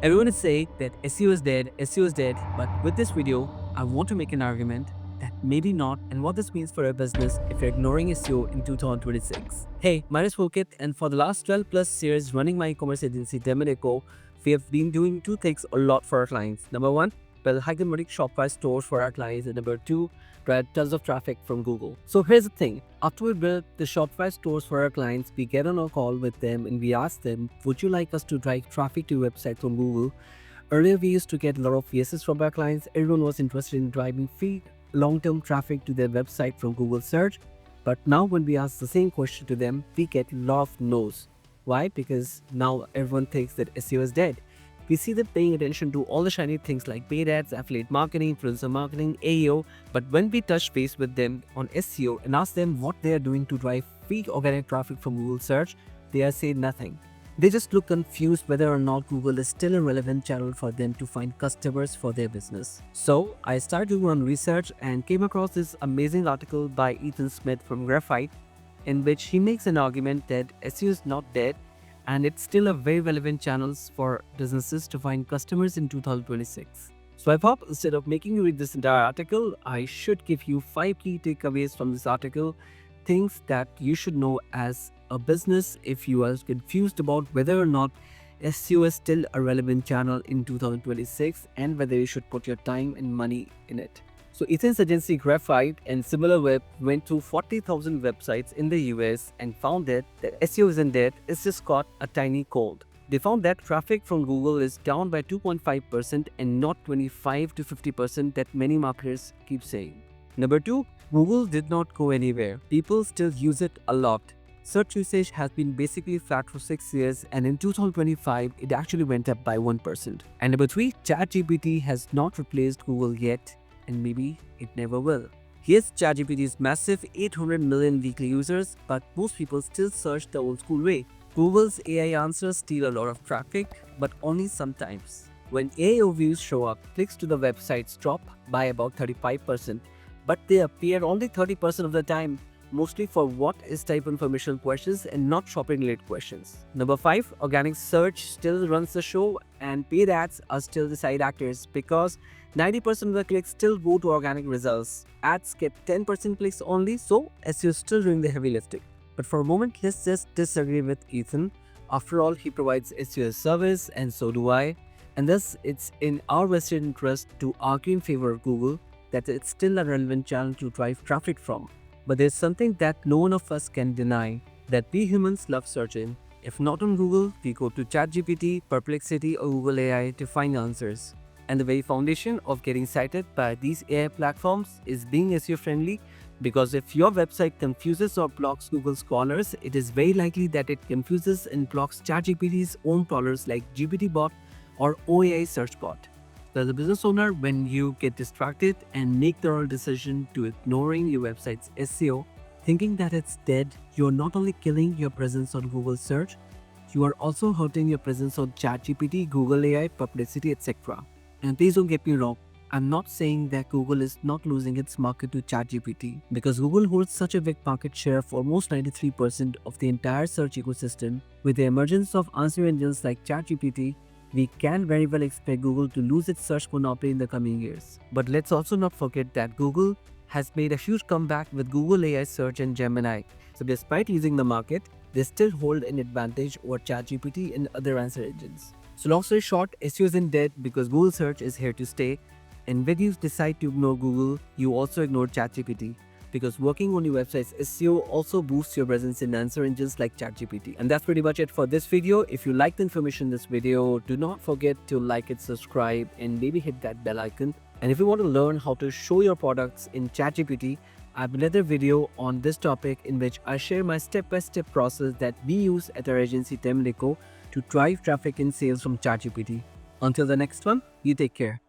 Everyone is saying that SEO is dead, but with this video, I want to make an argument that maybe not and what this means for a business if you're ignoring SEO in 2026. Hey, my name is Pulkit, and for the last 12 plus years running my e-commerce agency Demonico, we have been doing two things a lot for our clients. Number one, build high-converting Shopify stores for our clients, and number two, drive tons of traffic from Google. So here's the thing. After we build the Shopify stores for our clients, we get on a call with them and we ask them, would you like us to drive traffic to your website from Google? Earlier, we used to get a lot of yeses from our clients. Everyone was interested in driving free long-term traffic to their website from Google search. But now when we ask the same question to them, we get a lot of no's. Why? Because now everyone thinks that SEO is dead. We see them paying attention to all the shiny things like paid ads, affiliate marketing, influencer marketing, AEO, but when we touch base with them on SEO and ask them what they are doing to drive free organic traffic from Google search, they are saying nothing. They just look confused whether or not Google is still a relevant channel for them to find customers for their business. So I started to run research and came across this amazing article by Ethan Smith from Graphite, in which he makes an argument that SEO is not dead and it's still a very relevant channel for businesses to find customers in 2026. So I thought instead of making you read this entire article, I should give you 5 key takeaways from this article, things that you should know as a business if you are confused about whether or not SEO is still a relevant channel in 2026 and whether you should put your time and money in it. So Ethan's agency Graphite and SimilarWeb went to 40,000 websites in the US and found that SEO isn't dead, it's just got a tiny cold. They found that traffic from Google is down by 2.5% and not 25 to 50% that many marketers keep saying. Number 2, Google did not go anywhere. People still use it a lot. Search usage has been basically flat for 6 years, and in 2025, it actually went up by 1%. And number 3, ChatGPT has not replaced Google yet, and maybe it never will. Here's ChatGPT's massive 800 million weekly users, but most people still search the old school way. Google's AI answers steal a lot of traffic, but only sometimes. When AI overviews show up, clicks to the websites drop by about 35%, but they appear only 30% of the time, mostly for what is type information questions and not shopping related questions. Number 5, organic search still runs the show and paid ads are still the side actors because 90% of the clicks still go to organic results. Ads get 10% clicks only, so SEO is still doing the heavy lifting. But for a moment, let's just disagree with Ethan. After all, he provides SEO as service and so do I. And thus, it's in our vested interest to argue in favor of Google that it's still a relevant channel to drive traffic from. But there's something that no one of us can deny, that we humans love searching. If not on Google, we go to ChatGPT, Perplexity or Google AI to find answers. And the very foundation of getting cited by these AI platforms is being SEO friendly, because if your website confuses or blocks Google crawlers, it is very likely that it confuses and blocks ChatGPT's own crawlers like GPTbot or OAI search bot. So as a business owner, when you get distracted and make the wrong decision to ignoring your website's SEO, thinking that it's dead, you're not only killing your presence on Google search, you are also hurting your presence on ChatGPT, Google AI, Perplexity, etc. And please don't get me wrong, I'm not saying that Google is not losing its market to ChatGPT, because Google holds such a big market share of almost 93% of the entire search ecosystem. With the emergence of answer engines like ChatGPT, we can very well expect Google to lose its search monopoly in the coming years. But let's also not forget that Google has made a huge comeback with Google AI Search and Gemini. So despite losing the market, they still hold an advantage over ChatGPT and other answer engines. So long story short, SEO isn't dead because Google search is here to stay. And when you decide to ignore Google, you also ignore ChatGPT, because working on your website's SEO also boosts your presence in answer engines like ChatGPT. And that's pretty much it for this video. If you liked the information in this video, do not forget to like it, subscribe, and maybe hit that bell icon. And if you want to learn how to show your products in ChatGPT, I have another video on this topic in which I share my step-by-step process that we use at our agency Demonico to drive traffic and sales from ChatGPT. Until the next one, you take care.